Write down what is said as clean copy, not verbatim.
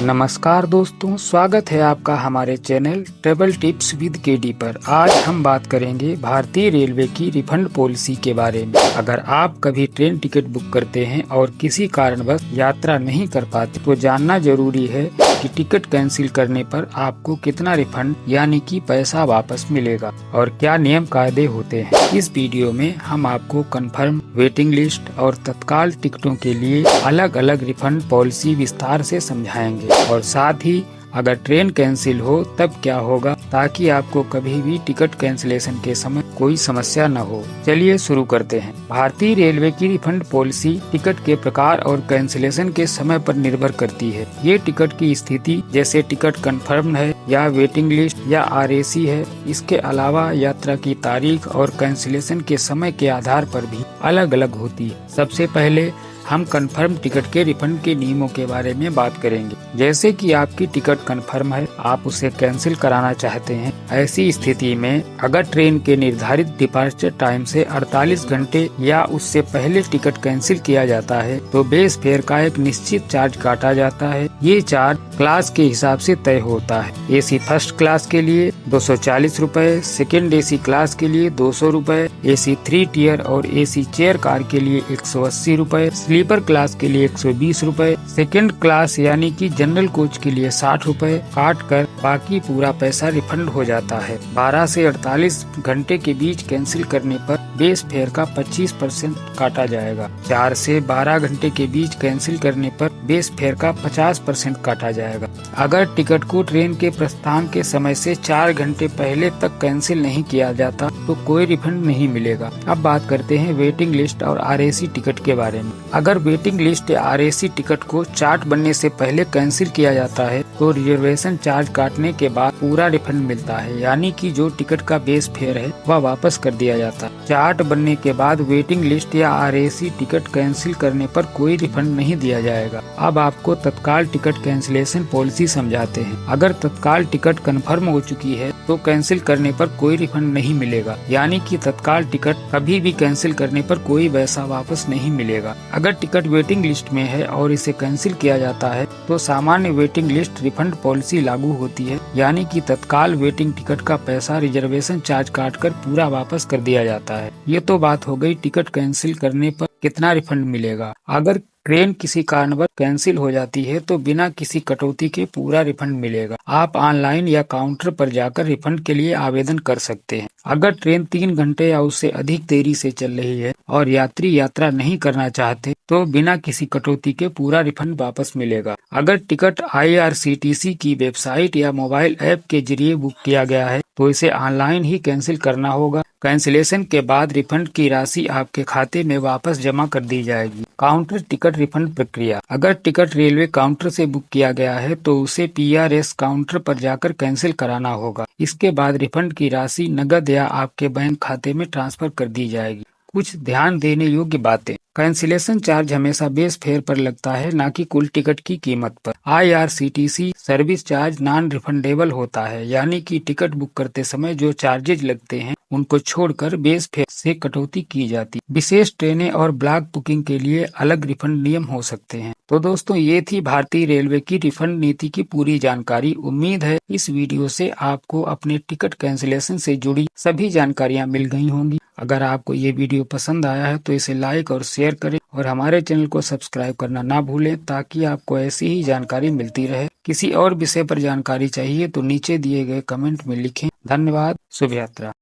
नमस्कार दोस्तों, स्वागत है आपका हमारे channel travel tips with KD पर। आज हम बात करेंगे भारतीय रेलवे की रिफंड पॉलिसी के बारे में। अगर आप कभी ट्रेन टिकट बुक करते हैं और किसी कारणवश यात्रा नहीं कर पाते तो जानना जरूरी है कि टिकट कैंसिल करने पर आपको कितना रिफंड यानी कि पैसा वापस मिलेगा और क्या नियम कायदे होते हैं। इस वीडियो में हम आपको कंफर्म, वेटिंग लिस्ट और तत्काल टिकटों के लिए अलग अलग रिफंड पॉलिसी विस्तार से समझाएंगे और साथ ही अगर ट्रेन कैंसिल हो तब क्या होगा, ताकि आपको कभी भी टिकट कैंसिलेशन के समय कोई समस्या न हो। चलिए शुरू करते हैं। भारतीय रेलवे की रिफंड पॉलिसी टिकट के प्रकार और कैंसिलेशन के समय पर निर्भर करती है। ये टिकट की स्थिति, जैसे टिकट कंफर्म है या वेटिंग लिस्ट या RAC है, इसके अलावा यात्रा की तारीख और कैंसिलेशन के समय के आधार पर भी अलग अलग होती है। सबसे पहले हम कंफर्म टिकट के रिफंड के नियमों के बारे में बात करेंगे। जैसे कि आपकी टिकट कंफर्म है, आप उसे कैंसिल कराना चाहते हैं। ऐसी स्थिति में अगर ट्रेन के निर्धारित डिपार्चर टाइम से 48 घंटे या उससे पहले टिकट कैंसिल किया जाता है तो बेस फेयर का एक निश्चित चार्ज काटा जाता है। ये चार्ज क्लास के हिसाब से तय होता है। AC फर्स्ट क्लास के लिए 240 रूपए, सेकेंड AC क्लास के लिए 200 रूपए, AC 3 टियर और AC चेयर कार के लिए 180 रूपए, स्लीपर क्लास के लिए 120 रूपए, सेकेंड क्लास यानी कि जनरल कोच के लिए 60 रूपए काट कर बाकी पूरा पैसा रिफंड हो जाता है। 12 से 48 घंटे के बीच कैंसिल करने पर बेस फेयर का 25% काटा जाएगा। 4 से 12 घंटे के बीच कैंसिल करने पर बेस फेयर का 50% काटा जाएगा। अगर टिकट को ट्रेन के प्रस्थान के समय से 4 घंटे पहले तक कैंसिल नहीं किया जाता तो कोई रिफंड नहीं मिलेगा। अब बात करते हैं वेटिंग लिस्ट और RAC टिकट के बारे में। अगर वेटिंग लिस्ट या RAC टिकट को चार्ट बनने से पहले कैंसिल किया जाता है तो रिजर्वेशन चार्ज काटने के बाद पूरा रिफंड मिलता है, यानी कि जो टिकट का बेस फेयर है वह वापस कर दिया जाता है। चार्ट बनने के बाद वेटिंग लिस्ट या RAC टिकट कैंसिल करने पर कोई रिफंड नहीं दिया जाएगा। अब आपको तत्काल टिकट कैंसिलेशन पॉलिसी समझाते हैं। अगर तत्काल टिकट कंफर्म हो चुकी है तो कैंसिल करने पर कोई रिफंड नहीं मिलेगा, यानी कि तत्काल टिकट कभी भी कैंसिल करने पर कोई पैसा वापस नहीं मिलेगा। अगर टिकट वेटिंग लिस्ट में है और इसे कैंसिल किया जाता है तो सामान्य वेटिंग लिस्ट रिफंड पॉलिसी लागू होती है, यानी कि तत्काल वेटिंग टिकट का पैसा रिजर्वेशन चार्ज काटकर पूरा वापस कर दिया जाता है। ये तो बात हो गई टिकट कैंसिल करने पर कितना रिफंड मिलेगा। अगर ट्रेन किसी कारणवश कैंसिल हो जाती है तो बिना किसी कटौती के पूरा रिफंड मिलेगा। आप ऑनलाइन या काउंटर पर जाकर रिफंड के लिए आवेदन कर सकते हैं। अगर ट्रेन 3 घंटे या उससे अधिक देरी से चल रही है और यात्री यात्रा नहीं करना चाहते तो बिना किसी कटौती के पूरा रिफंड वापस मिलेगा। अगर टिकट IRCTC की वेबसाइट या मोबाइल ऐप के जरिए बुक किया गया है तो इसे ऑनलाइन ही कैंसिल करना होगा। कैंसिलेशन के बाद रिफंड की राशि आपके खाते में वापस जमा कर दी जाएगी। काउंटर टिकट रिफंड प्रक्रिया। अगर टिकट रेलवे काउंटर से बुक किया गया है तो उसे PRS काउंटर पर जाकर कैंसिल कराना होगा। इसके बाद रिफंड की राशि नकद या आपके बैंक खाते में ट्रांसफर कर दी जाएगी। कुछ ध्यान देने योग्य बातें। कैंसिलेशन चार्ज हमेशा बेस फेयर पर लगता है, न कि कुल टिकट की कीमत पर। IRCTC service charge non refundable होता है, यानी कि टिकट बुक करते समय जो चार्जेज लगते हैं उनको छोड़कर बेस फेयर से कटौती की जाती। विशेष ट्रेनें और ब्लॉक बुकिंग के लिए अलग रिफंड नियम हो सकते हैं। तो दोस्तों, ये थी भारतीय रेलवे की रिफंड नीति की पूरी जानकारी। उम्मीद है इस वीडियो से आपको अपने टिकट कैंसिलेशन से जुड़ी सभी जानकारियां मिल गई होंगी। अगर आपको ये वीडियो पसंद आया है तो इसे लाइक और शेयर करें और हमारे चैनल को सब्सक्राइब करना ना भूलें, ताकि आपको ऐसी ही जानकारी मिलती रहे। किसी और विषय पर जानकारी चाहिए तो नीचे दिए गए कमेंट में लिखें। धन्यवाद। शुभ यात्रा।